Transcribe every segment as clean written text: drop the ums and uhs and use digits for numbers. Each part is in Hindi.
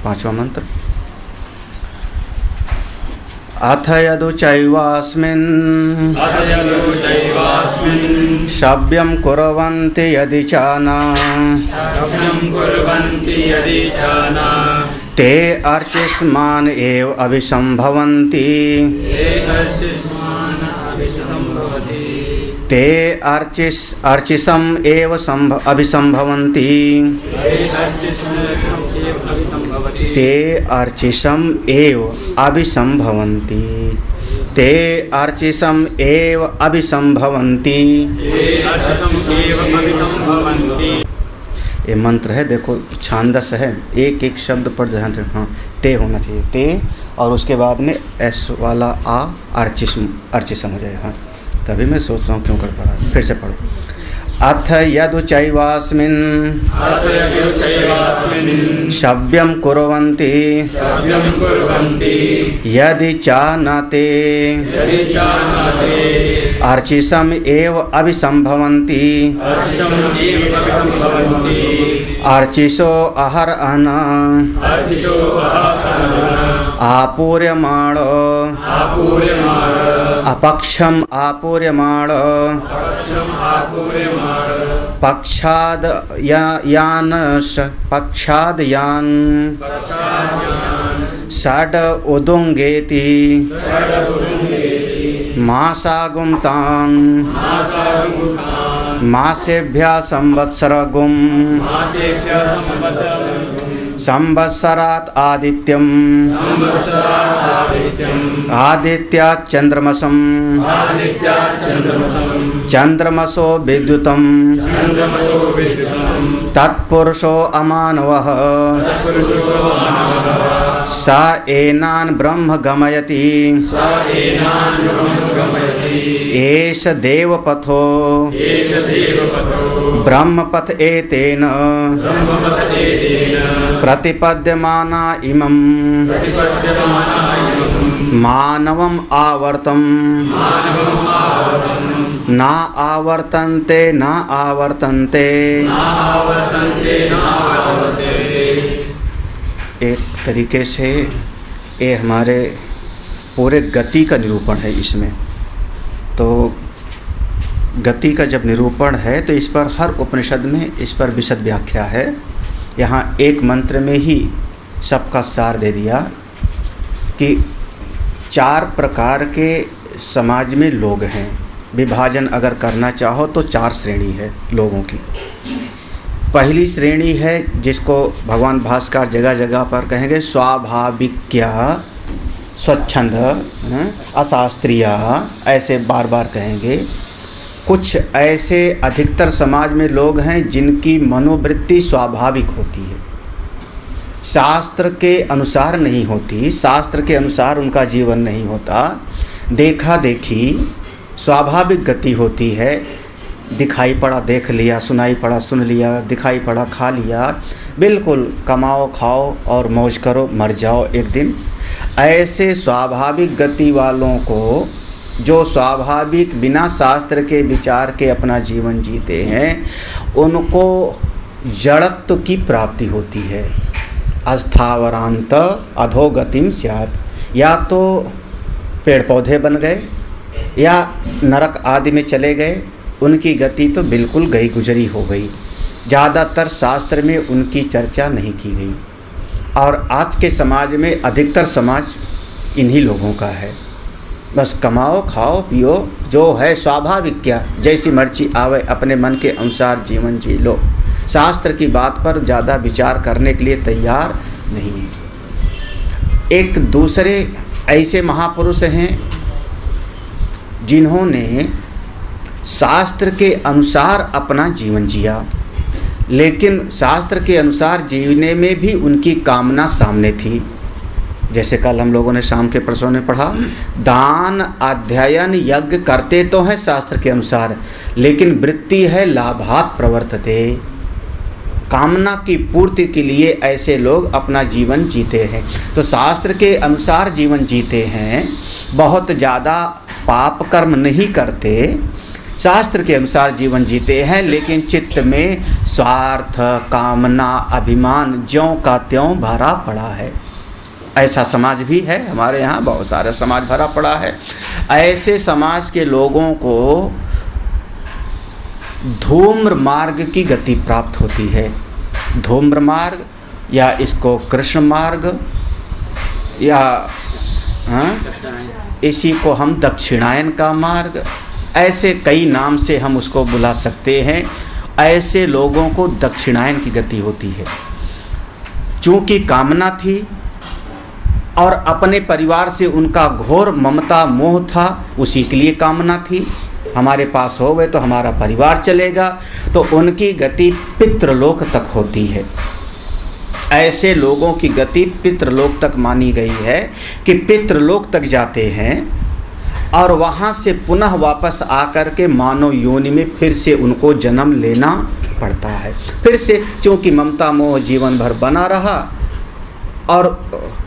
पांचवा मंत्र। अथ यदुचैवास्मिन् शव्यं कुर्वन्ति यदि चाना ते अर्चिष्मान एव अभिसंभवन्ति ते अर्चिसम एव अभिसंभवन्ति ते अर्चिसम एव अभिसंभवन्ति ते अर्चिसम एव अभिसंभवन्ति। ये मंत्र है, देखो छांदस है, एक एक शब्द पर ध्यान से, हाँ ते होना चाहिए, ते और उसके बाद में एस वाला आ अर्चिसम हो जाएगा। हाँ तभी मैं सोच रहा हूँ क्यों कर पड़ा, फिर से पढ़ो। अथ यदुचैवास्मिन् शव्यं कुर्वन्ति यदि चानते अर्चिसम एव अभिसंभवन्ति अर्चिसो अहरअन आपूर्यमाण अपक्षम आपूर्यमाण पक्षादयान षड् उदुंगेति मासागुंतान मासेभ्यः संवत्सरगुम संवत्सरात् आदित्यम आदित्यात् चंद्रमसम चंद्रमसो विद्युतम तत्पुरुषो अमानवः स एनान् ब्रह्म गमयति एष देवपथो ब्रह्मपथ एतेन प्रतिपद्यमाना इमं मानवम आवर्तम ना आवर्तन्ते ना आवर्तन्ते। एक तरीके से ये हमारे पूरे गति का निरूपण है इसमें। तो गति का जब निरूपण है तो इस पर हर उपनिषद में इस पर विशद व्याख्या है। यहाँ एक मंत्र में ही सबका सार दे दिया कि 4 प्रकार के समाज में लोग हैं। विभाजन अगर करना चाहो तो 4 श्रेणी है लोगों की। पहली श्रेणी है जिसको भगवान भास्कर जगह जगह पर कहेंगे स्वाभाविक्या स्वच्छंद अशास्त्रीय, ऐसे बार बार कहेंगे। कुछ ऐसे अधिकतर समाज में लोग हैं जिनकी मनोवृत्ति स्वाभाविक होती है, शास्त्र के अनुसार नहीं होती, शास्त्र के अनुसार उनका जीवन नहीं होता, देखा देखी स्वाभाविक गति होती है। दिखाई पड़ा देख लिया, सुनाई पड़ा सुन लिया, दिखाई पड़ा खा लिया, बिल्कुल कमाओ खाओ और मौज करो मर जाओ एक दिन। ऐसे स्वाभाविक गति वालों को, जो स्वाभाविक बिना शास्त्र के विचार के अपना जीवन जीते हैं, उनको जड़त्व की प्राप्ति होती है। अस्थावरांत अधोगतिम स्यात्, या तो पेड़ पौधे बन गए या नरक आदि में चले गए, उनकी गति तो बिल्कुल गई गुजरी हो गई। ज़्यादातर शास्त्र में उनकी चर्चा नहीं की गई। और आज के समाज में अधिकतर समाज इन्हीं लोगों का है। बस कमाओ खाओ पियो, जो है स्वाभाविक, क्या जैसी मर्जी आवे अपने मन के अनुसार जीवन जी लो। शास्त्र की बात पर ज़्यादा विचार करने के लिए तैयार नहीं है। एक दूसरे ऐसे महापुरुष हैं जिन्होंने शास्त्र के अनुसार अपना जीवन जिया, लेकिन शास्त्र के अनुसार जीने में भी उनकी कामना सामने थी। जैसे कल हम लोगों ने शाम के प्रश्नों में पढ़ा, दान अध्ययन यज्ञ करते तो हैं शास्त्र के अनुसार, लेकिन वृत्ति है लाभात् प्रवर्तते, कामना की पूर्ति के लिए ऐसे लोग अपना जीवन जीते हैं। तो शास्त्र के अनुसार जीवन जीते हैं, बहुत ज़्यादा पाप कर्म नहीं करते, शास्त्र के अनुसार जीवन जीते हैं, लेकिन चित्त में स्वार्थ, कामना, अभिमान ज्यों का त्यों भरा पड़ा है। ऐसा समाज भी है हमारे यहाँ, बहुत सारा समाज भरा पड़ा है। ऐसे समाज के लोगों को धूम्र मार्ग की गति प्राप्त होती है। धूम्र मार्ग या इसको कृष्ण मार्ग या इसी को हम दक्षिणायन का मार्ग, ऐसे कई नाम से हम उसको बुला सकते हैं। ऐसे लोगों को दक्षिणायन की गति होती है। चूँकि कामना थी और अपने परिवार से उनका घोर ममता मोह था, उसी के लिए कामना थी, हमारे पास हो गए तो हमारा परिवार चलेगा, तो उनकी गति पितृलोक तक होती है। ऐसे लोगों की गति पितृलोक तक मानी गई है कि पितृलोक तक जाते हैं और वहाँ से पुनः वापस आकर के मानव योनि में फिर से उनको जन्म लेना पड़ता है। फिर से चूँकि ममता मोह जीवन भर बना रहा, और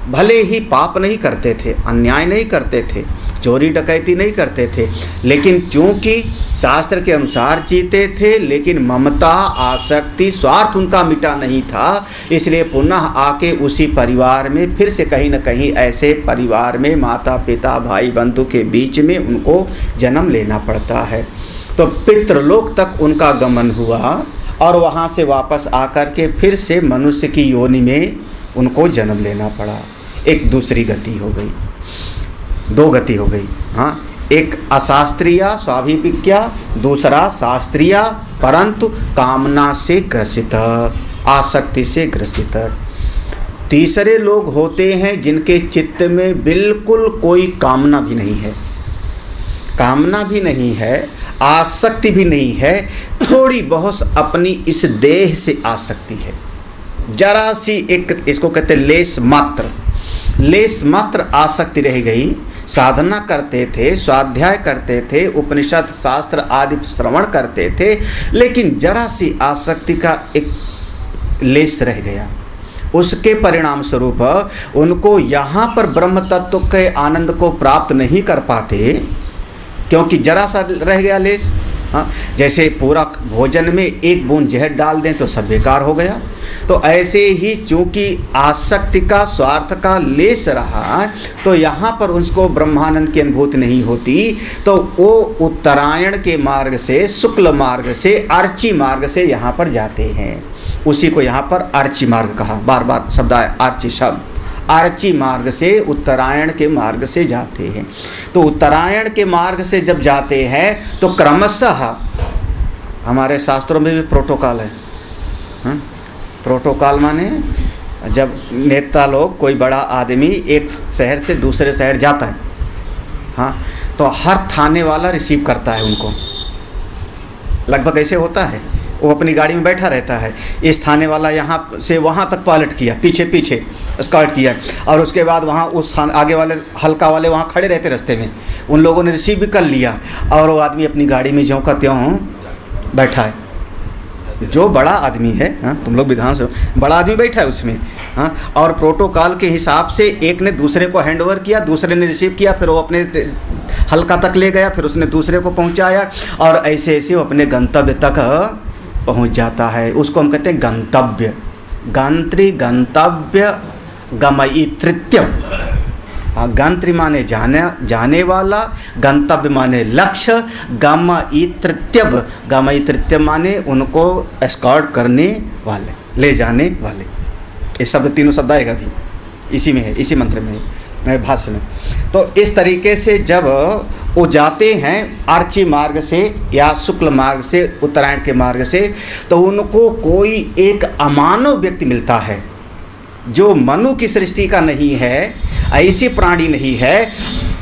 भले ही पाप नहीं करते थे, अन्याय नहीं करते थे, चोरी डकैती नहीं करते थे, लेकिन चूँकि शास्त्र के अनुसार जीते थे, लेकिन ममता, आसक्ति, स्वार्थ उनका मिटा नहीं था, इसलिए पुनः आके उसी परिवार में फिर से कहीं न कहीं ऐसे परिवार में माता पिता भाई बंधु के बीच में उनको जन्म लेना पड़ता है। तो पितृलोक तक उनका गमन हुआ और वहाँ से वापस आकर के फिर से मनुष्य की योनि में उनको जन्म लेना पड़ा। एक दूसरी गति हो गई, दो गति हो गई। हाँ, एक अशास्त्रीय स्वाभिविज्ञा, दूसरा शास्त्रीय परंतु कामना से ग्रसित, आसक्ति से ग्रसित। तीसरे लोग होते हैं जिनके चित्त में बिल्कुल कोई कामना भी नहीं है, कामना भी नहीं है, आसक्ति भी नहीं है, थोड़ी बहुत अपनी इस देह से आसक्ति है, जरा सी एक, इसको कहते लेस मात्र आसक्ति रह गई। साधना करते थे, स्वाध्याय करते थे, उपनिषद शास्त्र आदि श्रवण करते थे, लेकिन जरा सी आसक्ति का एक लेस रह गया। उसके परिणाम स्वरूप उनको यहाँ पर ब्रह्म तत्व के आनंद को प्राप्त नहीं कर पाते, क्योंकि जरा सा रह गया लेस। हाँ, जैसे पूरा भोजन में एक बूंद जहर डाल दें तो सब बेकार हो गया। तो ऐसे ही चूँकि आसक्ति का, स्वार्थ का लेस रहा, तो यहाँ पर उसको ब्रह्मानंद की अनुभूति नहीं होती, तो वो उत्तरायण के मार्ग से, शुक्ल मार्ग से, अर्ची मार्ग से यहाँ पर जाते हैं। उसी को यहाँ पर अर्ची मार्ग कहा, बार बार शब्द आया अर्ची शब्द। अर्ची मार्ग से, उत्तरायण के मार्ग से जाते हैं। तो उत्तरायण के मार्ग से जब जाते हैं तो क्रमशः, हमारे शास्त्रों में भी प्रोटोकॉल है। प्रोटोकॉल माने जब नेता लोग, कोई बड़ा आदमी एक शहर से दूसरे शहर जाता है, हाँ, तो हर थाने वाला रिसीव करता है उनको। लगभग ऐसे होता है, वो अपनी गाड़ी में बैठा रहता है, इस थाने वाला यहाँ से वहाँ तक पायलट किया, पीछे पीछे स्कॉट किया, और उसके बाद वहाँ उस आगे वाले हल्का वाले वहाँ खड़े रहते रास्ते में, उन लोगों ने रिसीव भी कर लिया, और वो आदमी अपनी गाड़ी में ज्यों का त्यों बैठा है। जो बड़ा आदमी है, हाँ, तुम लोग विधानसभा, बड़ा आदमी बैठा है उसमें, हाँ, और प्रोटोकॉल के हिसाब से एक ने दूसरे को हैंड ओवर किया, दूसरे ने रिसीव किया, फिर वो अपने हल्का तक ले गया, फिर उसने दूसरे को पहुंचाया, और ऐसे ऐसे वो अपने गंतव्य तक पहुंच जाता है। उसको हम कहते हैं गंतव्य, गंतव्य गमयितृत्यम। गंत्री माने जाने वाला, गंतव्य माने लक्ष्य, गमयितृत्यम, गमयितृत्यम माने उनको एस्कॉर्ट करने वाले, ले जाने वाले। ये शब्द, तीनों शब्द आएगा भी इसी में है, इसी मंत्र में है, भाष्य में। तो इस तरीके से जब वो जाते हैं अर्ची मार्ग से या शुक्ल मार्ग से, उत्तरायण के मार्ग से, तो उनको कोई एक अमानव व्यक्ति मिलता है, जो मनु की सृष्टि का नहीं है, ऐसी प्राणी नहीं है,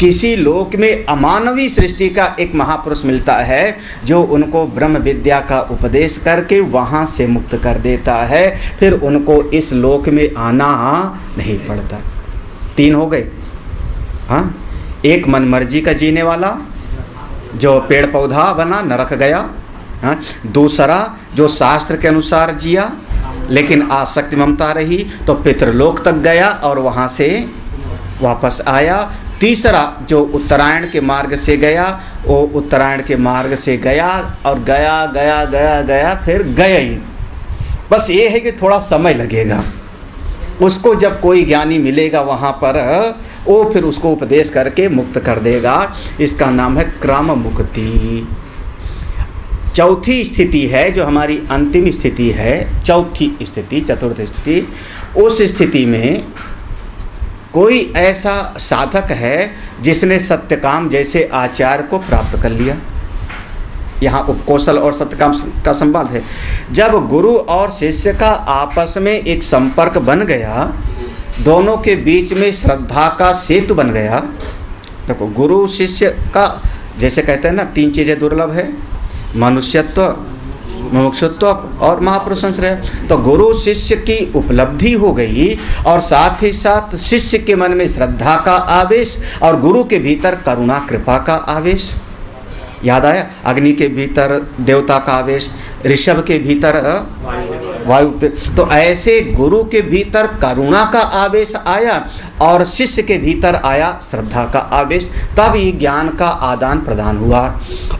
किसी लोक में अमानवी सृष्टि का एक महापुरुष मिलता है, जो उनको ब्रह्म विद्या का उपदेश करके वहाँ से मुक्त कर देता है, फिर उनको इस लोक में आना नहीं पड़ता। तीन हो गए, हाँ, एक मन मर्जी का जीने वाला, जो पेड़ पौधा बना नरक गया, हाँ, दूसरा जो शास्त्र के अनुसार जिया लेकिन आसक्ति ममता रही तो पितृलोक तक गया और वहाँ से वापस आया, तीसरा जो उत्तरायण के मार्ग से गया, वो उत्तरायण के मार्ग से गया और गया गया गया गया फिर गया ही। बस ये है कि थोड़ा समय लगेगा, उसको जब कोई ज्ञानी मिलेगा वहाँ पर, वो फिर उसको उपदेश करके मुक्त कर देगा। इसका नाम है क्रम मुक्ति। चौथी स्थिति है जो हमारी अंतिम स्थिति है, चौथी स्थिति, चतुर्थ स्थिति। उस स्थिति में कोई ऐसा साधक है जिसने सत्यकाम जैसे आचार्य को प्राप्त कर लिया। यहाँ उपकौशल और सत्यकाम का संवाद है। जब गुरु और शिष्य का आपस में एक संपर्क बन गया, दोनों के बीच में श्रद्धा का सेतु बन गया। देखो, गुरु शिष्य का जैसे कहते हैं ना, 3 चीज़ें दुर्लभ है, मनुष्यत्व, मुमुक्षुत्व और महापुरुष संश्रय। तो गुरु शिष्य की उपलब्धि हो गई और साथ ही साथ शिष्य के मन में श्रद्धा का आवेश और गुरु के भीतर करुणा कृपा का आवेश। याद आया? अग्नि के भीतर देवता का आवेश, ऋषभ के भीतर वायु। तो ऐसे गुरु के भीतर करुणा का आवेश आया और शिष्य के भीतर आया श्रद्धा का आवेश। तब ये ज्ञान का आदान प्रदान हुआ।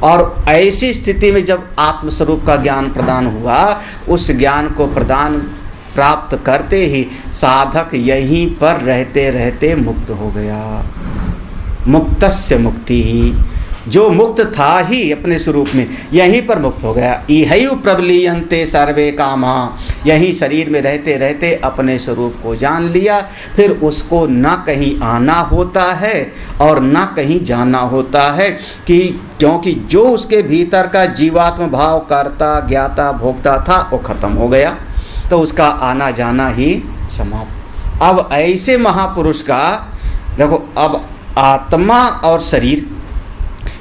और ऐसी स्थिति में जब आत्मस्वरूप का ज्ञान प्रदान हुआ, उस ज्ञान को प्राप्त करते ही साधक यहीं पर रहते रहते मुक्त हो गया। मुक्तस्य मुक्ति ही, जो मुक्त था ही अपने स्वरूप में, यहीं पर मुक्त हो गया। इहैव प्रबलीयन्ते सर्वे कामा, यहीं शरीर में रहते रहते अपने स्वरूप को जान लिया। फिर उसको ना कहीं आना होता है और ना कहीं जाना होता है, क्योंकि जो उसके भीतर का जीवात्म भाव करता ज्ञाता भोगता था वो खत्म हो गया, तो उसका आना जाना ही समाप्त। अब ऐसे महापुरुष का देखो, अब आत्मा और शरीर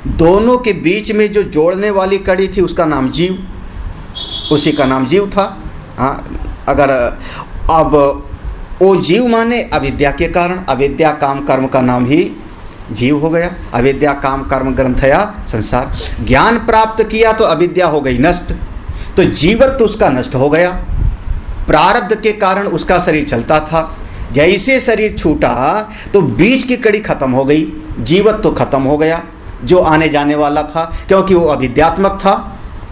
दोनों के बीच में जो जोड़ने वाली कड़ी थी उसका नाम जीव, उसी का नाम जीव था। हाँ, अगर अब वो जीव माने अविद्या के कारण, अविद्या काम कर्म का नाम ही जीव हो गया। अविद्या काम कर्म ग्रंथया संसार। ज्ञान प्राप्त किया तो अविद्या हो गई नष्ट, तो जीवत्व उसका नष्ट हो गया। प्रारब्ध के कारण उसका शरीर चलता था, जैसे शरीर छूटा तो बीच की कड़ी खत्म हो गई, जीवत्व तो खत्म हो गया जो आने जाने वाला था, क्योंकि वो अविद्यात्मक था।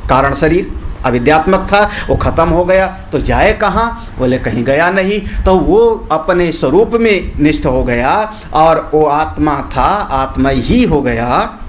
कारण शरीर अविद्यात्मक था, वो खत्म हो गया। तो जाए कहाँ? बोले कहीं गया नहीं, तो वो अपने स्वरूप में निष्ठ हो गया और वो आत्मा था, आत्मा ही हो गया।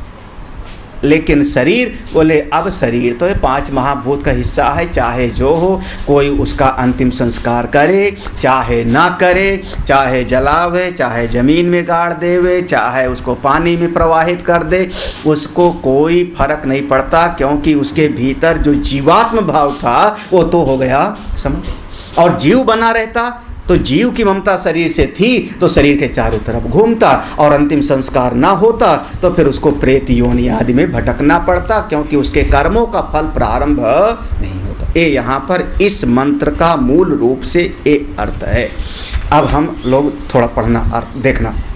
लेकिन शरीर, बोले अब शरीर तो 5 महाभूत का हिस्सा है, चाहे जो हो, कोई उसका अंतिम संस्कार करे चाहे ना करे, चाहे जलावे चाहे ज़मीन में गाड़ देवे, चाहे उसको पानी में प्रवाहित कर दे, उसको कोई फर्क नहीं पड़ता, क्योंकि उसके भीतर जो जीवात्म भाव था वो तो हो गया समाप्त। और जीव बना रहता तो जीव की ममता शरीर से थी तो शरीर के चारों तरफ घूमता, और अंतिम संस्कार ना होता तो फिर उसको प्रेत योनि आदि में भटकना पड़ता, क्योंकि उसके कर्मों का फल प्रारंभ नहीं होता। ये यहाँ पर इस मंत्र का मूल रूप से ये अर्थ है। अब हम लोग थोड़ा पढ़ना अर्थ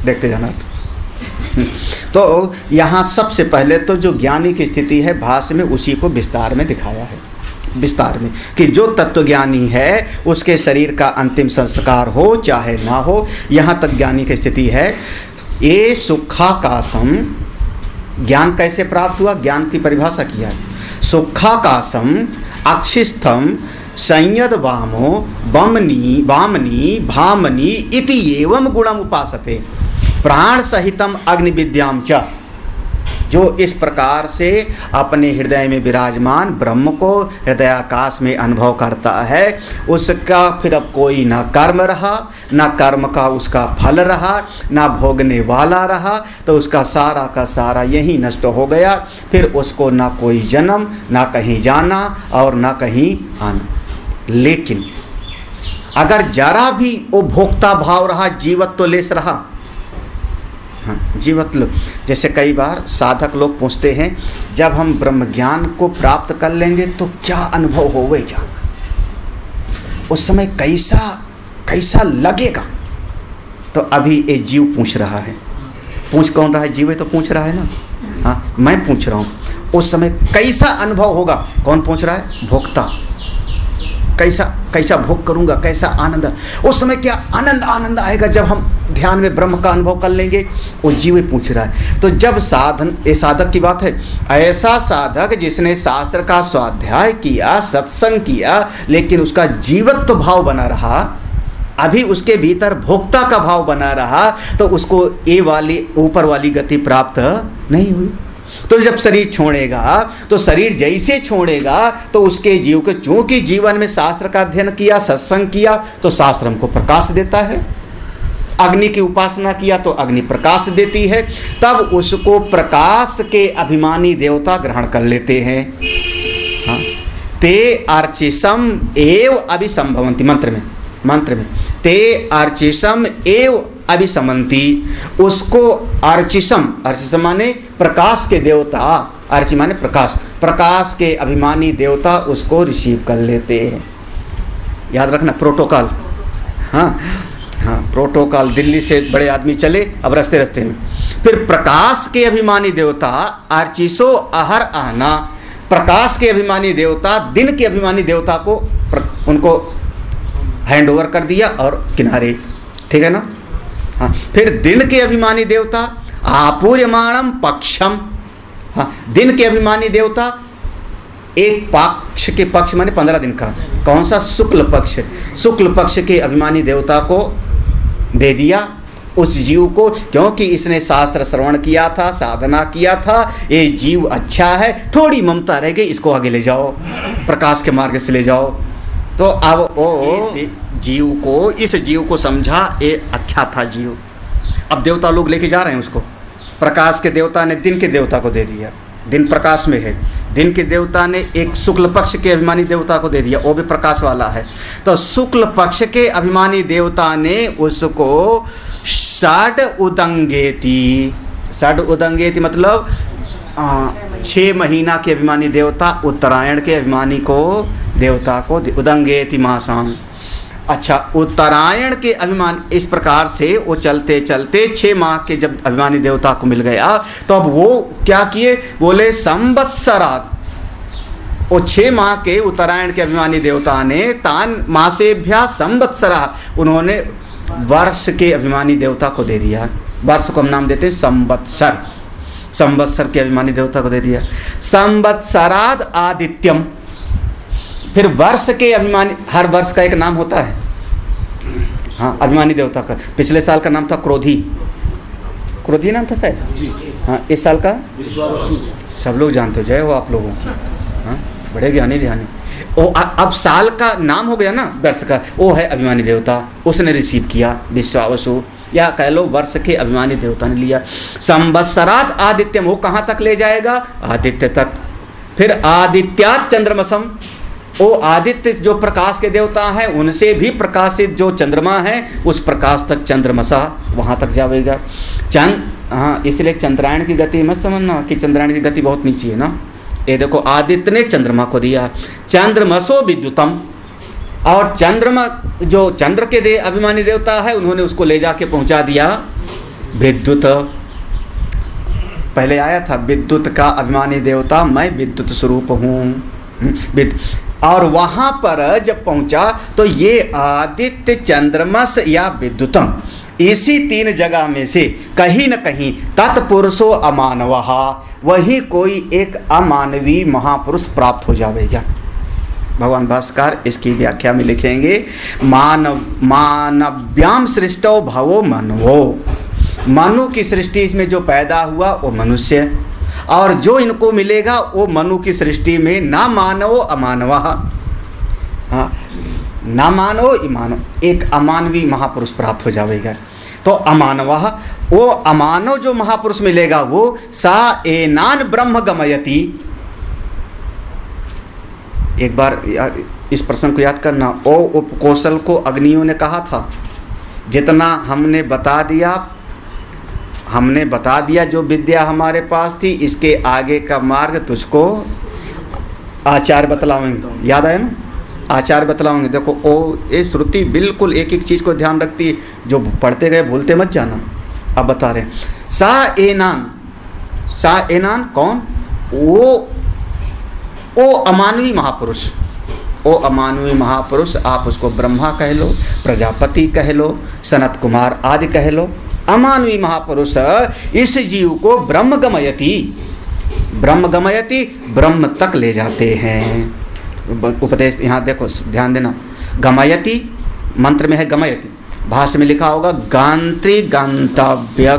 देखते जाना अर्थ। तो यहाँ सबसे पहले तो जो ज्ञानी की स्थिति है भाष्य में, उसी को विस्तार में दिखाया है, विस्तार में, कि जो तत्वज्ञानी है उसके शरीर का अंतिम संस्कार हो चाहे ना हो, यहाँ तक ज्ञानी की स्थिति है। ये सुखाकाशम, ज्ञान कैसे प्राप्त हुआ? ज्ञान की परिभाषा किया है। सुखाकाशम अक्षिस्थम संयद वामो वामनी भामनी इति एवं गुणम उपासते प्राण सहितम अग्नि विद्याम च। जो इस प्रकार से अपने हृदय में विराजमान ब्रह्म को हृदयाकाश में अनुभव करता है, उसका फिर अब कोई ना कर्म रहा, ना कर्म का उसका फल रहा, ना भोगने वाला रहा, तो उसका सारा का सारा यही नष्ट हो गया। फिर उसको ना कोई जन्म, ना कहीं जाना और ना कहीं आना। लेकिन अगर जरा भी वो भोक्ता भाव रहा, जीवत्व तो लेस रहा। हाँ, जीवत्व, जैसे कई बार साधक लोग पूछते हैं, जब हम ब्रह्म ज्ञान को प्राप्त कर लेंगे तो क्या अनुभव होगा, उस समय कैसा लगेगा? तो अभी ये जीव पूछ रहा है। पूछ कौन रहा है? जीव तो पूछ रहा है ना। हाँ, मैं पूछ रहा हूँ, उस समय कैसा अनुभव होगा? कौन पूछ रहा है? भोक्ता। कैसा कैसा भोग करूँगा, कैसा आनंद, उस समय क्या आनंद आएगा जब हम ध्यान में ब्रह्म का अनुभव कर लेंगे। वो जीव पूछ रहा है। तो जब साधन, ये साधक की बात है, ऐसा साधक जिसने शास्त्र का स्वाध्याय किया, सत्संग किया, लेकिन उसका जीवत्व भाव बना रहा, अभी उसके भीतर भोक्ता का भाव बना रहा, तो उसको ये वाली ऊपर वाली गति प्राप्त नहीं हुई। तो जब शरीर छोड़ेगा, तो शरीर जैसे छोड़ेगा तो उसके जीव के, चूंकि जीवन में शास्त्र का अध्ययन किया, सत्संग किया, तो शास्त्र हमको प्रकाश देता है। अग्नि की उपासना किया तो अग्नि प्रकाश देती है, तब उसको प्रकाश के अभिमानी देवता ग्रहण कर लेते हैं। हाँ, ते अर्चिसम एव अभिसंभवंती, मंत्र में ते अर्चिसम एव अभिसमंती, उसको अर्चिसम माने प्रकाश के देवता, अर्चि माने प्रकाश के अभिमानी देवता उसको रिसीव कर लेते हैं। याद रखना प्रोटोकॉल। हाँ, प्रोटोकॉल। दिल्ली से बड़े आदमी चले, अब रास्ते में फिर प्रकाश के अभिमानी देवता अर्चिसो अहर आना, प्रकाश के अभिमानी देवता दिन के अभिमानी देवता को उनको हैंड ओवर कर दिया और किनारे, ठीक है ना। हाँ, फिर दिन के अभिमानी देवता आपूर्यमाणम पक्षम, हाँ, दिन के अभिमानी देवता एक पक्ष के पक्ष माने 15 दिन का, कौन सा, शुक्ल पक्ष के अभिमानी देवता को दे दिया उस जीव को, क्योंकि इसने शास्त्र श्रवण किया था, साधना किया था, ये जीव अच्छा है, थोड़ी ममता रह गई, इसको आगे ले जाओ, प्रकाश के मार्ग से ले जाओ। तो अब वो जीव को, इस जीव को समझा ये अच्छा था जीव। अब देवता लोग लेके जा रहे हैं उसको, प्रकाश के देवता ने दिन के देवता को दे दिया, दिन प्रकाश में है, दिन के देवता ने एक शुक्ल पक्ष के अभिमानी देवता को दे दिया, वो भी प्रकाश वाला है। तो शुक्ल पक्ष के अभिमानी देवता ने उसको षड उदंगेति मतलब 6 महीना के अभिमानी देवता, उत्तरायण के अभिमानी को देवता को उदंगेति मासाम। अच्छा, उत्तरायण के अभिमान, इस प्रकार से वो चलते चलते 6 माह के जब अभिमानी देवता को मिल गया, तो अब वो क्या किए, बोले संवत्सरात, वो 6 माह के उत्तरायण के अभिमानी देवता ने तान मासेभ्या संवत्सरा, उन्होंने वर्ष के अभिमानी देवता को दे दिया। वर्ष को हम नाम देते हैं संवत्सर के अभिमानी देवता को दे दिया। संवत्सराद आदित्यम, फिर वर्ष के अभिमानी, हर वर्ष का एक नाम होता है, हाँ, अभिमानी देवता का। पिछले साल का नाम था क्रोधी नाम था शायद, हाँ, इस साल का सब लोग जानते हो, जय हो आप लोगों की, हाँ, बड़े ज्ञानी ध्यानी। वो अब साल का नाम हो गया ना वर्ष का, वो है अभिमानी देवता, उसने रिसीव किया विश्वावसु, या कह लो वर्ष के अभिमानी देवता ने लिया। संवत्सरात आदित्यम, वो कहाँ तक ले जाएगा, आदित्य तक। फिर आदित्यात चंद्रमसम, वो आदित्य जो प्रकाश के देवता हैं उनसे भी प्रकाशित जो चंद्रमा है, उस प्रकाश तक चंद्रमसा वहाँ तक जाएगा। हाँ, इसलिए चंद्रायण की गति मत समझना कि चंद्रायण की गति बहुत नीचे है ना। ये देखो, आदित्य ने चंद्रमा को दिया, चंद्रमसो विद्युतम, और चंद्रमा जो चंद्र के अभिमानी देवता है, उन्होंने उसको ले जाके पहुंचा दिया विद्युत। पहले आया था विद्युत का अभिमानी देवता, मैं विद्युत स्वरूप हूँ, और वहाँ पर जब पहुँचा तो ये आदित्य, चंद्रमस या विद्युतम, इसी 3 जगह में से कहीं न कहीं तत्पुरुषो अमानवः, वही कोई एक अमानवीय महापुरुष प्राप्त हो जाएगा। भगवान भास्कर इसकी व्याख्या में लिखेंगे, मानव्याम सृष्टो भवो मनवो, मनु की सृष्टि इसमें जो पैदा हुआ वो मनुष्य, और जो इनको मिलेगा वो मनु की सृष्टि में ना मानवो अमानव, हाँ, ना मानवो इमानव, एक अमानवीय महापुरुष प्राप्त हो जाएगा। तो अमानव, वो अमानव जो महापुरुष मिलेगा वो सा एनान ब्रह्म गमयति। एक बार इस प्रसंग को याद करना, ओ उपकोशल को अग्नियों ने कहा था, जितना हमने बता दिया जो विद्या हमारे पास थी, इसके आगे का मार्ग तुझको आचार्य बतलाएंगे। याद आया ना, आचार्य बतलाएंगे। देखो, ओ ये श्रुति बिल्कुल एक एक चीज़ को ध्यान रखती है, जो पढ़ते गए भूलते मत जाना। अब बता रहे हैं, सा एनान कौन, वो अमानवीय महापुरुष, वो अमानवीय महापुरुष, आप उसको ब्रह्मा कह लो, प्रजापति कह लो, सनत कुमार आदि कह लो। अमानवीय महापुरुष इस जीव को ब्रह्म गमयति, ब्रह्म गमयति, ब्रह्म तक ले जाते हैं। उपदेश यहाँ देखो, ध्यान देना, गमयति मंत्र में है गमयति, भाष्य में लिखा होगा गांत्री गंतव्य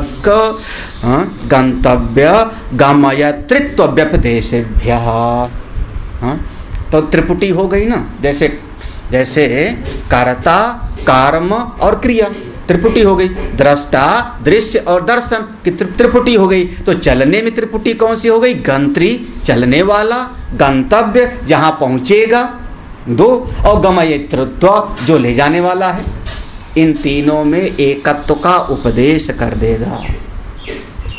गंतव्य गमयतृत्व व्यपदेशेभ्य। तो त्रिपुटी हो गई ना, जैसे जैसे कर्ता कर्म और क्रिया त्रिपुटी हो गई, दृष्टा दृश्य और दर्शन की त्रिपुटी हो गई। तो चलने में त्रिपुटी कौन सी हो गई? गंत्री चलने वाला, गंतव्य जहाँ पहुँचेगा, दो, और गमयतृत्व जो ले जाने वाला है। इन तीनों में एकत्व का उपदेश कर देगा।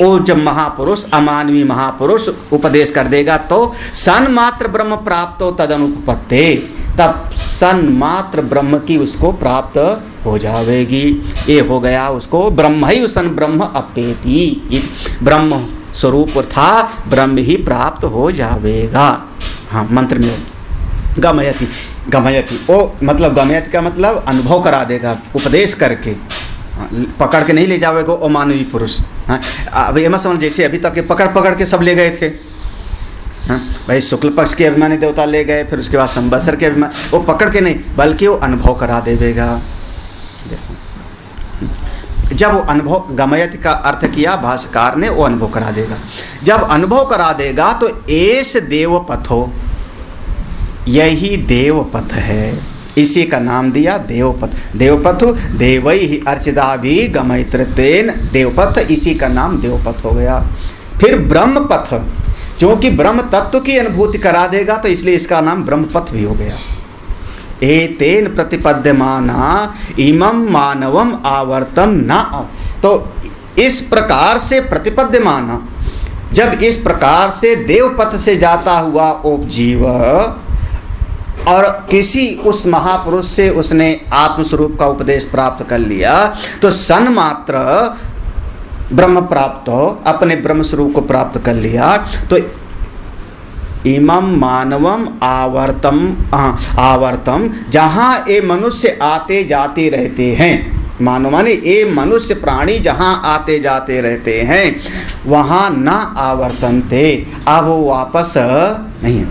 वो जब महापुरुष अमानवीय महापुरुष उपदेश कर देगा तो सन्मात्र ब्रह्म प्राप्त हो तदनुपपत्ते, तब सन्मात्र ब्रह्म की उसको प्राप्त हो जाएगी। ये हो गया उसको ब्रह्म ही सन ब्रह्म अपेति, ब्रह्म स्वरूप था ब्रह्म ही प्राप्त हो जाएगा। हाँ, मंत्र में गमयति, गमयति ओ मतलब गमयति का मतलब अनुभव करा देगा उपदेश करके, पकड़ के नहीं ले जाएगा ओ मानवीय पुरुष। हाँ, अब ये मत समझ जैसे अभी तक पकड़ पकड़ के सब ले गए थे। हाँ, भाई शुक्ल पक्ष के अभिमानी देवता ले गए, फिर उसके बाद संवत्सर के अभिमान, वो पकड़ के नहीं बल्कि वो अनुभव करा देगा। जब वो अनुभव, गमयति का अर्थ किया भाष्यकार ने, वो अनुभव करा देगा। जब अनुभव करा देगा तो एस देवपथो, यही देवपथ है, इसी का नाम दिया देवपथ। देवपथु देवई ही अर्चिता भी गमयतृत्वेन, देवपथ इसी का नाम देवपथ हो गया। फिर ब्रह्मपथ, क्योंकि ब्रह्म तत्व की अनुभूति करा देगा तो इसलिए इसका नाम ब्रह्मपथ भी हो गया। एतेन प्रतिपद्यमाना इमं मानवम आवर्तम न, तो इस प्रकार से प्रतिपद्यमाना, जब इस प्रकार से देवपथ से जाता हुआ वो जीव और किसी उस महापुरुष से उसने आत्मस्वरूप का उपदेश प्राप्त कर लिया तो सन्मात्र ब्रह्म प्राप्त हो, अपने ब्रह्म स्वरूप को प्राप्त कर लिया तो इमं मानवम आवर्तम, जहाँ ये मनुष्य आते जाते रहते हैं, मानव माने ये मनुष्य प्राणी जहाँ आते जाते रहते हैं वहाँ न आवर्तनते, अब वो वापस नहीं,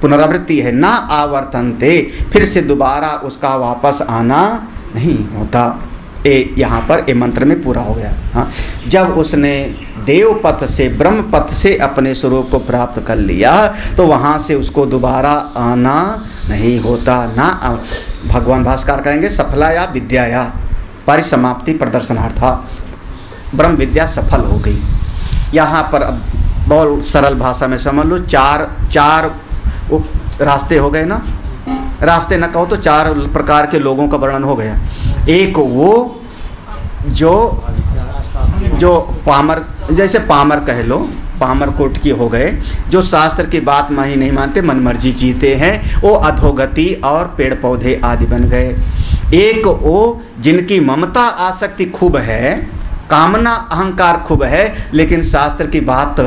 पुनरावृत्ति है, ना आवर्तनते, फिर से दोबारा उसका वापस आना नहीं होता। ये यहाँ पर ये मंत्र में पूरा हो गया। हाँ, जब उसने देवपथ से ब्रह्मपथ से अपने स्वरूप को प्राप्त कर लिया तो वहाँ से उसको दोबारा आना नहीं होता। ना भगवान भास्कर कहेंगे सफला या विद्या या परिसमाप्ति प्रदर्शनार्था, ब्रह्म विद्या सफल हो गई। यहाँ पर अब बहुत सरल भाषा में समझ लो, चार रास्ते हो गए ना, रास्ते न कहो तो चार प्रकार के लोगों का वर्णन हो गया। एक वो जो पामर, जैसे पामर कह लो, पामर कोट की हो गए, जो शास्त्र की बात मानी नहीं मानते, मनमर्जी जीते हैं, वो अधोगति और पेड़ पौधे आदि बन गए। एक वो जिनकी ममता आसक्ति खूब है, कामना अहंकार खूब है, लेकिन शास्त्र की बात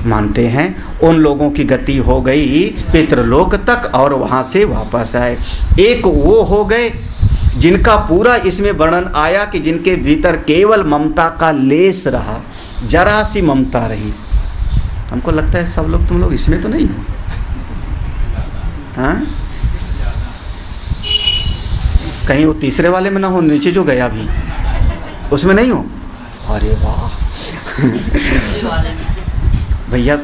मानते हैं, उन लोगों की गति हो गई पितृलोक तक और वहाँ से वापस आए। एक वो हो गए जिनका पूरा इसमें वर्णन आया कि जिनके भीतर केवल ममता का लेस रहा, जरा सी ममता रही। हमको लगता है सब लोग, तुम लोग इसमें तो नहीं हो, हाँ? कहीं वो तीसरे वाले में ना हो, नीचे जो गया भी उसमें नहीं हो। अरे वाह भैया,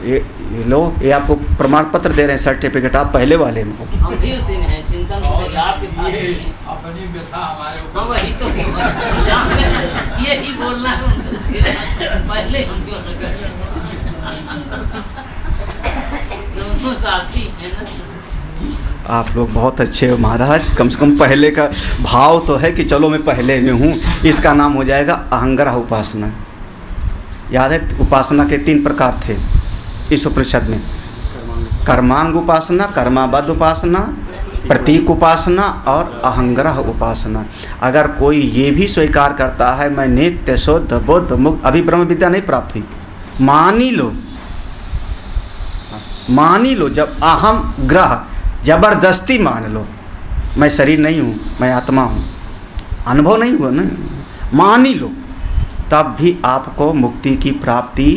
ये लो, ये आपको प्रमाण पत्र दे रहे हैं, सर्टिफिकेट, आप पहले वाले में हो। हम भी उसी में हैं, चिंतन तो आपके साथ ही हैं। अपनी व्यथा हमारे ऊपर, वही तो यही बोलना है उसके पहले हम क्यों न करें, दोनों साथी हैं ना। आप लोग बहुत अच्छे हो महाराज, कम से कम पहले का भाव तो है कि चलो मैं पहले में हूँ। इसका नाम हो जाएगा अहंग्रह उपासना। याद है उपासना के 3 प्रकार थे इस उपनिषद में, कर्मांग उपासना, कर्माबद्ध उपासना, प्रतीक उपासना और अहंग्रह उपासना। अगर कोई ये भी स्वीकार करता है मैं नित्य शुद्ध बुद्ध मुक्त, अभी ब्रह्म विद्या नहीं प्राप्त हुई, मान ही लो, जब अहम ग्रह जबरदस्ती मान लो मैं शरीर नहीं हूँ, मैं आत्मा हूँ, अनुभव नहीं हुआ ना, मान ही लो, तब भी आपको मुक्ति की प्राप्ति,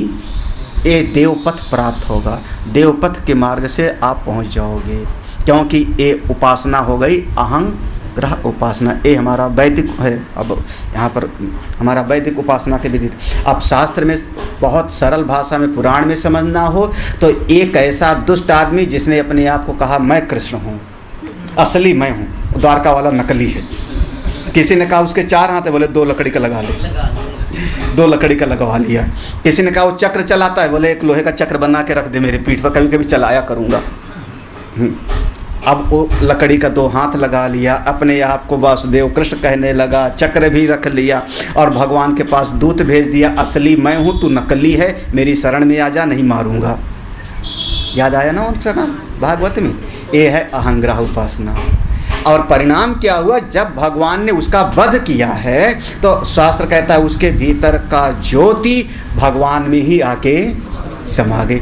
ये देवपथ प्राप्त होगा। देवपथ के मार्ग से आप पहुँच जाओगे, क्योंकि ये उपासना हो गई अहंग्रह उपासना। ये हमारा वैदिक है। अब यहाँ पर हमारा वैदिक उपासना के विधि। अब शास्त्र में बहुत सरल भाषा में पुराण में समझना हो तो एक ऐसा दुष्ट आदमी जिसने अपने आप को कहा मैं कृष्ण हूँ, असली मैं हूँ, द्वारका वाला नकली है। किसी ने कहा उसके 4 हाथ है, बोले 2 लकड़ी का लगा ले, 2 लकड़ी का लगवा लिया। किसी ने कहा वो चक्र चलाता है, बोले एक लोहे का चक्र बना के रख दे मेरे पीठ पर, कभी कभी चलाया करूँगा। अब वो लकड़ी का 2 हाथ लगा लिया, अपने आप को वासुदेव कृष्ण कहने लगा, चक्र भी रख लिया और भगवान के पास दूत भेज दिया, असली मैं हूँ, तू नकली है, मेरी शरण में आ जा, नहीं मारूंगा। याद आया ना उनका नाम भागवत में? ये है अहंग्रह उपासना। और परिणाम क्या हुआ? जब भगवान ने उसका वध किया है तो शास्त्र कहता है उसके भीतर का ज्योति भगवान में ही आके समा गई।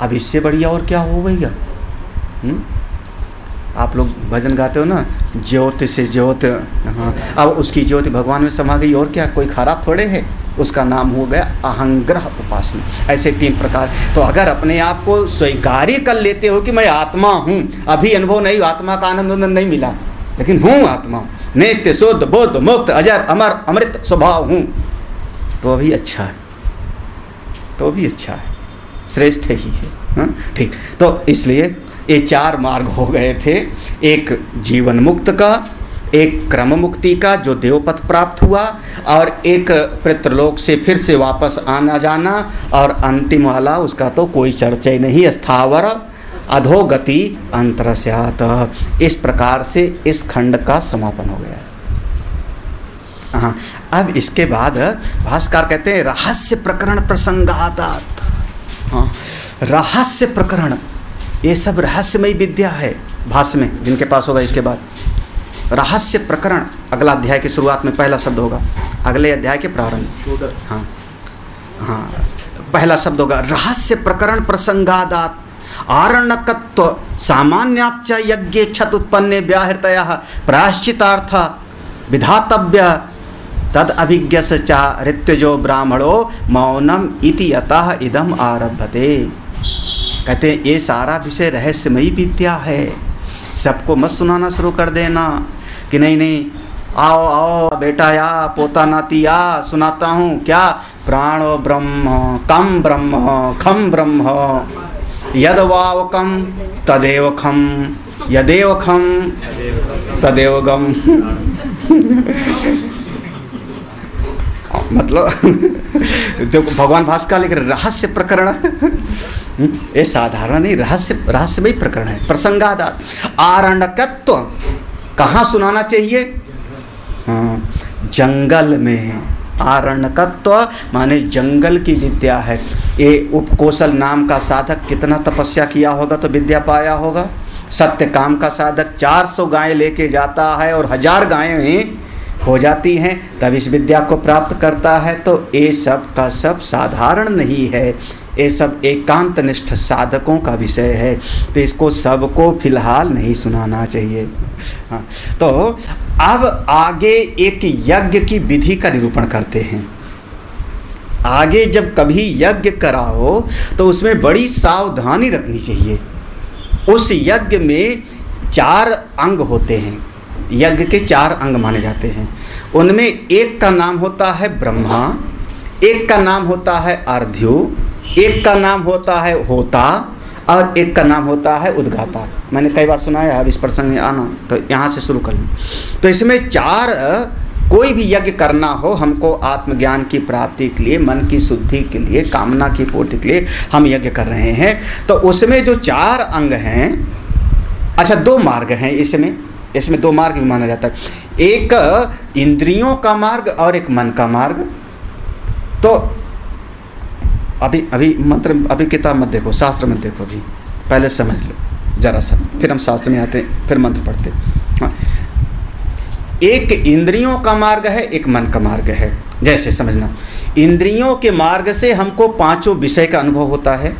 अब इससे बढ़िया और क्या हो गया? आप लोग भजन गाते हो ना, ज्योति से ज्योति, हाँ, अब उसकी ज्योति भगवान में समा गई, और क्या, कोई खराब थोड़े है। उसका नाम हो गया अहंग्रह उपासना। ऐसे 3 प्रकार। तो अगर अपने आप को स्वीकार कर लेते हो कि मैं आत्मा हूँ, अभी अनुभव नहीं, आत्मा का आनंद नहीं मिला, लेकिन हूँ आत्मा, नित्य शुद्ध बुद्ध मुक्त अजर अमर अमृत स्वभाव हूँ, तो अभी अच्छा है, तो भी अच्छा है, श्रेष्ठ ही है। ठीक, तो इसलिए ये 4 मार्ग हो गए थे। एक जीवन मुक्त का, एक क्रम मुक्ति का जो देवपथ प्राप्त हुआ, और एक पितृलोक से फिर से वापस आना जाना, और अंतिम वाला उसका तो कोई चर्चा ही नहीं, स्थावर अधोगति अंतरस्यात्। इस प्रकार से इस खंड का समापन हो गया। हाँ, अब इसके बाद भाष्यकार कहते हैं रहस्य प्रकरण प्रसंगातात्। हाँ, रहस्य प्रकरण, ये सब रहस्यमयी विद्या है। भाष्य में जिनके पास होगा इसके बाद रहस्य प्रकरण, अगला अध्याय की शुरुआत में पहला शब्द होगा, अगले अध्याय के प्रारंभ। हाँ हाँ, पहला शब्द होगा रहस्य प्रकरण प्रसंगादात आरण्यकत्व सामान्याच्च यज्ञे क्षत उत्पन्ने व्याहृतयः प्रायश्चितार्थ विधातव्य तद अभिज्ञस्य च ऋत्विजो ब्राह्मणो मौनम इति अतः इदम आरभते। कहते हैं ये सारा विषय रहस्यमयी विद्या है, सबको मत सुनाना शुरू कर देना कि नहीं नहीं आओ आओ बेटा या पोता नाती या सुनाता हूँ। क्या? प्राणो ब्रह्म कम ब्रह्म खम ब्रह्म यद वाव कम तदेव खम यदेव खम तदेव गम। मतलब देखो भगवान भास्कर लिख रहे रहस्य प्रकरण, ये साधारण नहीं, रहस्यमयी प्रकरण है। प्रसंगादात आरण्यकत्व, कहाँ सुनाना चाहिए? हाँ, जंगल में। आरण्यकत्व माने जंगल की विद्या है। ये उपकोशल नाम का साधक कितना तपस्या किया होगा तो विद्या पाया होगा। सत्य काम का साधक 400 गायें लेके जाता है और 1000 गायें हो जाती हैं, तब इस विद्या को प्राप्त करता है। तो ये सब का सब साधारण नहीं है, ये सब एकांतनिष्ठ साधकों का विषय है, तो इसको सबको फिलहाल नहीं सुनाना चाहिए। हाँ, तो अब आगे एक यज्ञ की विधि का निरूपण करते हैं। आगे जब कभी यज्ञ कराओ तो उसमें बड़ी सावधानी रखनी चाहिए। उस यज्ञ में 4 अंग होते हैं, यज्ञ के 4 अंग माने जाते हैं। उनमें एक का नाम होता है ब्रह्मा, एक का नाम होता है अर्ध्यो, एक का नाम होता है होता, और एक का नाम होता है उद्गाता। मैंने कई बार सुनाया, अब इस प्रसंग में आना तो यहाँ से शुरू कर लूँ। तो इसमें 4, कोई भी यज्ञ करना हो हमको आत्मज्ञान की प्राप्ति के लिए, मन की शुद्धि के लिए, कामना की पूर्ति के लिए हम यज्ञ कर रहे हैं। तो उसमें जो 4 अंग हैं, अच्छा 2 मार्ग हैं इसमें 2 मार्ग भी माना जाता है। एक इंद्रियों का मार्ग और एक मन का मार्ग। तो अभी मंत्र, अभी किताब मत देखो, शास्त्र मत देखो, अभी पहले समझ लो जरा सा, फिर हम शास्त्र में आते हैं, फिर मंत्र पढ़ते हैं। हाँ, एक इंद्रियों का मार्ग है, एक मन का मार्ग है। जैसे समझना, इंद्रियों के मार्ग से हमको 5 विषय का अनुभव होता है।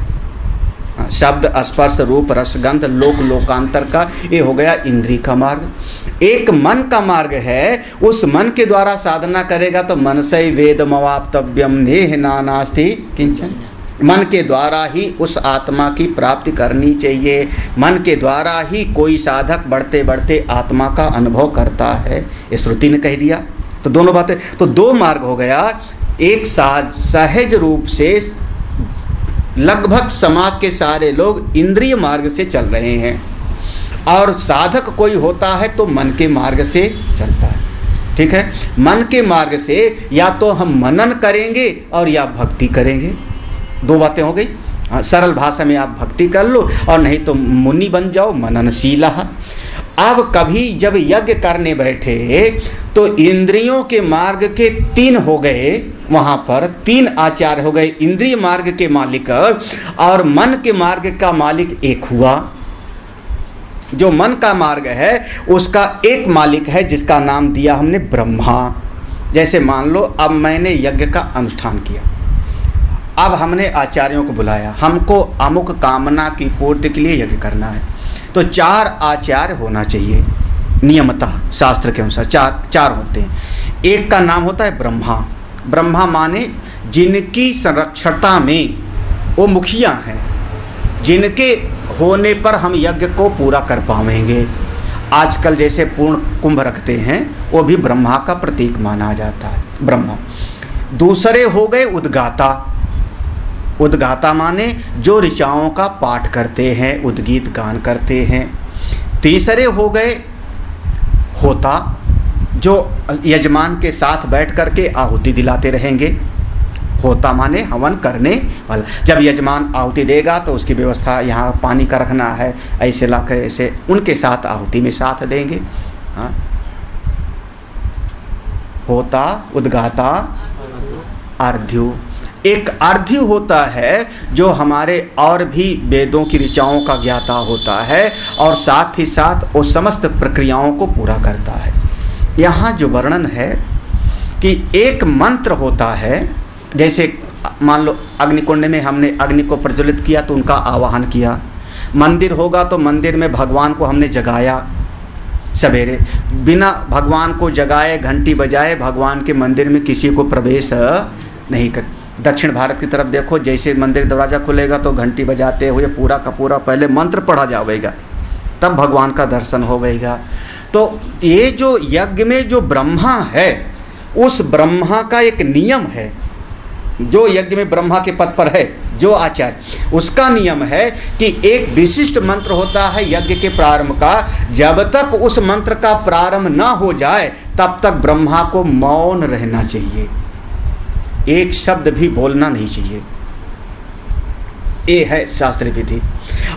शब्द, स्पर्श, रूप, रस, गंध, लोक, लोकांतर का, ये हो गया इंद्रिय का मार्ग। एक मन का मार्ग है, उस मन के द्वारा साधना करेगा तो मनसै वेदमवाप्तव्यम नेह नानास्ति किंचन। मन के द्वारा ही उस आत्मा की प्राप्ति करनी चाहिए। मन के द्वारा ही कोई साधक बढ़ते बढ़ते आत्मा का अनुभव करता है, ये श्रुति ने कह दिया। तो दोनों बातें, तो दो मार्ग हो गया। एक सहज रूप से लगभग समाज के सारे लोग इंद्रिय मार्ग से चल रहे हैं, और साधक कोई होता है तो मन के मार्ग से चलता है। ठीक है, मन के मार्ग से या तो हम मनन करेंगे और या भक्ति करेंगे। दो बातें हो गई। सरल भाषा में आप भक्ति कर लो, और नहीं तो मुनि बन जाओ मननशीला। अब कभी जब यज्ञ करने बैठे तो इंद्रियों के मार्ग के तीन हो गए, वहाँ पर तीन आचार्य हो गए। इंद्रिय मार्ग के मालिक और मन के मार्ग का मालिक एक हुआ। जो मन का मार्ग है उसका एक मालिक है, जिसका नाम दिया हमने ब्रह्मा। जैसे मान लो अब मैंने यज्ञ का अनुष्ठान किया, अब हमने आचार्यों को बुलाया, हमको अमुक कामना की पूर्ति के लिए यज्ञ करना है, तो चार आचार्य होना चाहिए नियमतः, शास्त्र के अनुसार चार होते हैं। एक का नाम होता है ब्रह्मा। ब्रह्मा माने जिनकी संरक्षणता में वो मुखिया हैं, जिनके होने पर हम यज्ञ को पूरा कर पाएंगे। आजकल जैसे पूर्ण कुंभ रखते हैं, वो भी ब्रह्मा का प्रतीक माना जाता है, ब्रह्मा। दूसरे हो गए उद्गाता। उद्गाता माने जो ऋचाओं का पाठ करते हैं, उद्गीत गान करते हैं। तीसरे हो गए होता, जो यजमान के साथ बैठ करके आहुति दिलाते रहेंगे। होता माने हवन करने वाला। जब यजमान आहुति देगा तो उसकी व्यवस्था, यहाँ पानी का रखना है, ऐसे ला कर ऐसे उनके साथ आहुति में साथ देंगे। हाँ, होता, उद्गाता, अर्ध्यु। एक अर्ध्यु होता है जो हमारे और भी वेदों की ऋचाओं का ज्ञाता होता है, और साथ ही साथ वो समस्त प्रक्रियाओं को पूरा करता है। यहाँ जो वर्णन है कि एक मंत्र होता है, जैसे मान लो अग्निकुंड में हमने अग्नि को प्रज्वलित किया तो उनका आवाहन किया। मंदिर होगा तो मंदिर में भगवान को हमने जगाया सवेरे, बिना भगवान को जगाए घंटी बजाए भगवान के मंदिर में किसी को प्रवेश नहीं कर। दक्षिण भारत की तरफ देखो, जैसे मंदिर दरवाज़ा खुलेगा तो घंटी बजाते हुए पूरा का पूरा पहले मंत्र पढ़ा जाएगा, तब भगवान का दर्शन होगा। तो ये जो यज्ञ में जो ब्रह्मा है, उस ब्रह्मा का एक नियम है। जो यज्ञ में ब्रह्मा के पद पर है जो आचार्य, उसका नियम है कि एक विशिष्ट मंत्र होता है यज्ञ के प्रारंभ का। जब तक उस मंत्र का प्रारंभ ना हो जाए तब तक ब्रह्मा को मौन रहना चाहिए, एक शब्द भी बोलना नहीं चाहिए। ये है शास्त्र विधि।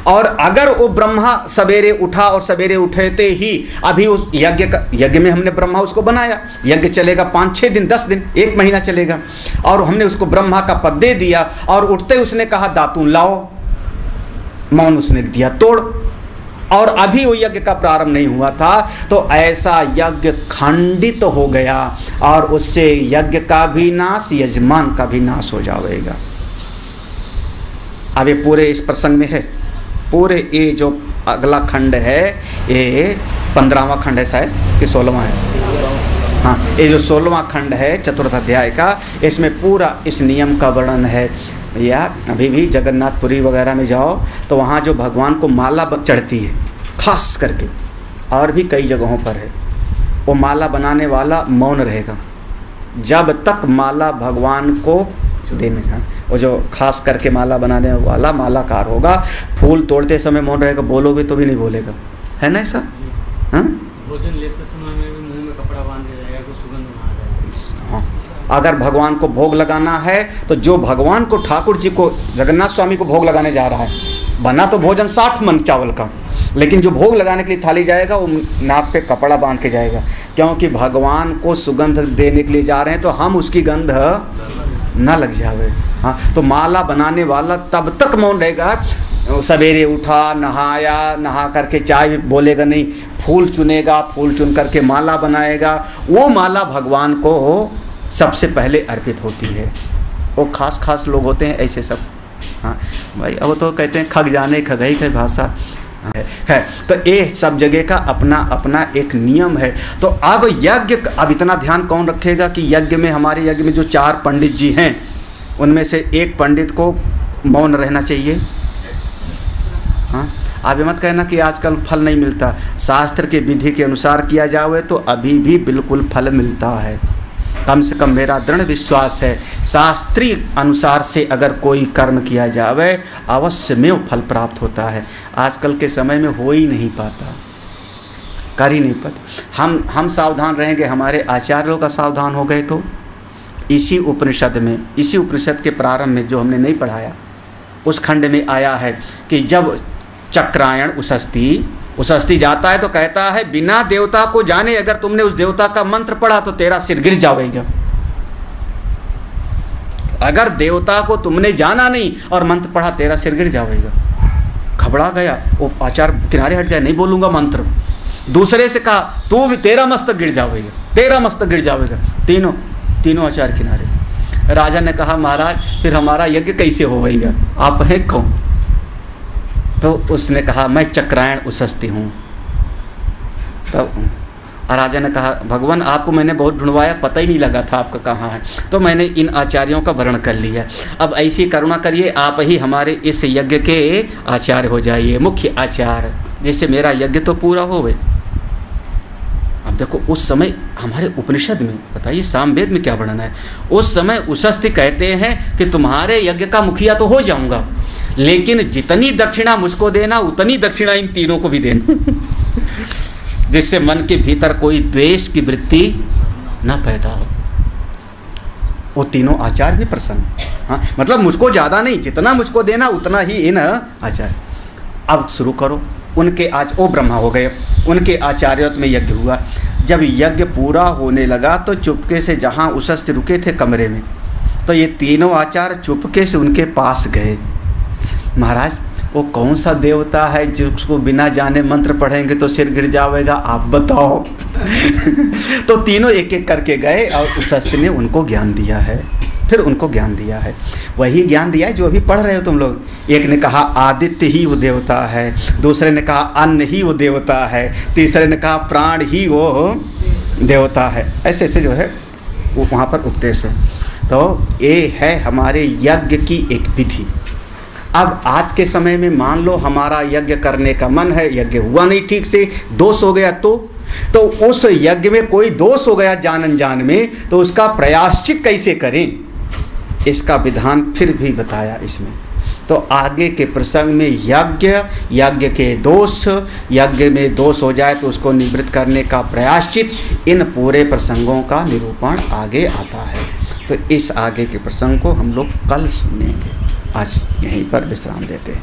और अगर वो ब्रह्मा सवेरे उठा और सवेरे उठते ही अभी उस यज्ञ में हमने ब्रह्मा उसको बनाया, यज्ञ चलेगा 5-6 दिन, 10 दिन, 1 महीना चलेगा, और हमने उसको ब्रह्मा का पद दे दिया, और उठते उसने कहा दातून लाओ, मौन उसने दिया तोड़, और अभी वो यज्ञ का प्रारंभ नहीं हुआ था, तो ऐसा यज्ञ खंडित हो गया, और उससे यज्ञ का भी नाश, यजमान का भी नाश हो जाएगा। अब ये पूरे इस प्रसंग में है, पूरे ये जो अगला खंड है ये 15वां खंड है शायद कि 16वां है। हाँ, ये जो 16वां खंड है चतुर्थ अध्याय का, इसमें पूरा इस नियम का वर्णन है। या अभी भी जगन्नाथपुरी वगैरह में जाओ तो वहाँ जो भगवान को माला चढ़ती है, खास करके, और भी कई जगहों पर है, वो माला बनाने वाला मौन रहेगा जब तक माला भगवान को देने। वो जो खास करके माला बनाने वाला मालाकार होगा, फूल तोड़ते समय मौन रहेगा, बोलोगे तो भी नहीं बोलेगा, है ना ऐसा? हाँ, भोजन लेते समय में भी मुंह में कपड़ा बांध दिया जाएगा, कोई सुगंध ना आ जाए। हाँ, अगर भगवान को भोग लगाना है तो जो भगवान को, ठाकुर जी को, जगन्नाथ स्वामी को भोग लगाने जा रहा है, बना तो भोजन 60 मन चावल का, लेकिन जो भोग लगाने के लिए थाली जाएगा वो नाक पे कपड़ा बांध के जाएगा, क्योंकि भगवान को सुगंध देने के लिए जा रहे हैं, तो हम उसकी गंध ना लग जावे। हाँ, तो माला बनाने वाला तब तक मौन रहेगा, सवेरे उठा, नहाया, नहा करके चाय भी बोलेगा नहीं, फूल चुनेगा, फूल चुन करके माला बनाएगा। वो माला भगवान को सबसे पहले अर्पित होती है। वो खास खास लोग होते हैं ऐसे सब, हाँ भाई, अब तो कहते हैं खग जाने खगई की भाषा है। तो ये सब जगह का अपना अपना एक नियम है। तो अब यज्ञ, अब इतना ध्यान कौन रखेगा कि यज्ञ में, हमारे यज्ञ में जो 4 पंडित जी हैं उनमें से एक पंडित को मौन रहना चाहिए। हाँ, आप ये मत कहना कि आजकल फल नहीं मिलता। शास्त्र के विधि के अनुसार किया जाए तो अभी भी बिल्कुल फल मिलता है। कम से कम मेरा दृढ़ विश्वास है, शास्त्रीय अनुसार से अगर कोई कर्म किया जाए अवश्य में वो फल प्राप्त होता है। आजकल के समय में हो ही नहीं पाता, कर ही नहीं पाता। हम सावधान रहेंगे, हमारे आचार्यों का सावधान हो गए तो इसी उपनिषद में, इसी उपनिषद के प्रारंभ में जो हमने नहीं पढ़ाया उस खंड में आया है कि जब चक्रायण उषस्थि जाता है तो कहता है बिना देवता को जाने अगर तुमने उस देवता का मंत्र पढ़ा तो तेरा सिर गिर जाएगा। अगर देवता को तुमने जाना नहीं और मंत्र पढ़ा तेरा सिर गिर जाएगा। घबरा गया वो आचार्य, किनारे हट गया, नहीं बोलूंगा मंत्र। दूसरे से कहा तू भी, तेरा मस्तक गिर जाएगा, तेरा मस्तक गिर जाएगा। तीनों आचार्य किनारे। राजा ने कहा महाराज फिर हमारा यज्ञ कैसे होगा, आप हैं कौन? तो उसने कहा मैं चक्रायण उषस्थि हूँ। तब राजा ने कहा भगवान आपको मैंने बहुत ढूंढवाया, पता ही नहीं लगा था आपका कहाँ है, तो मैंने इन आचार्यों का वर्ण कर लिया। अब ऐसी करुणा करिए, आप ही हमारे इस यज्ञ के आचार्य हो जाइए, मुख्य आचार्य, जिससे मेरा यज्ञ तो पूरा होवे। अब देखो उस समय हमारे उपनिषद में, बताइए सामवेद में क्या वर्णन है। उस समय उषस्थि कहते हैं कि तुम्हारे यज्ञ का मुखिया तो हो जाऊंगा, लेकिन जितनी दक्षिणा मुझको देना उतनी दक्षिणा इन तीनों को भी देना, जिससे मन के भीतर कोई द्वेष की वृत्ति न पैदा हो। वो तीनों आचार्य भी प्रसन्न। हाँ, मतलब मुझको ज़्यादा नहीं, जितना मुझको देना उतना ही इन आचार्य। अब शुरू करो। उनके वो ब्रह्मा हो गए, उनके आचार्यत्व में यज्ञ हुआ। जब यज्ञ पूरा होने लगा तो चुपके से, जहाँ उषस्थि रुके थे कमरे में, तो ये तीनों आचार्य चुपके से उनके पास गए। महाराज वो कौन सा देवता है जिसको बिना जाने मंत्र पढ़ेंगे तो सिर गिर जाएगा, आप बताओ। तो तीनों एक एक करके गए और उषस्थि ने उनको ज्ञान दिया है। फिर उनको ज्ञान दिया है, वही ज्ञान दिया है जो अभी पढ़ रहे हो तुम लोग। एक ने कहा आदित्य ही वो देवता है, दूसरे ने कहा अन्न ही वो देवता है, तीसरे ने कहा प्राण ही वो देवता है। ऐसे ऐसे जो है वो वहाँ पर उपदेश है। तो ये है हमारे यज्ञ की एक विधि। अब आज के समय में मान लो हमारा यज्ञ करने का मन है, यज्ञ हुआ नहीं ठीक से, दोष हो गया, तो उस यज्ञ में कोई दोष हो गया जान अनजान में, तो उसका प्रायश्चित कैसे करें, इसका विधान फिर भी बताया इसमें। तो आगे के प्रसंग में यज्ञ के दोष, यज्ञ में दोष हो जाए तो उसको निवृत्त करने का प्रायश्चित, इन पूरे प्रसंगों का निरूपण आगे आता है। तो इस आगे के प्रसंग को हम लोग कल सुनेंगे। आज यहीं पर विश्राम देते हैं।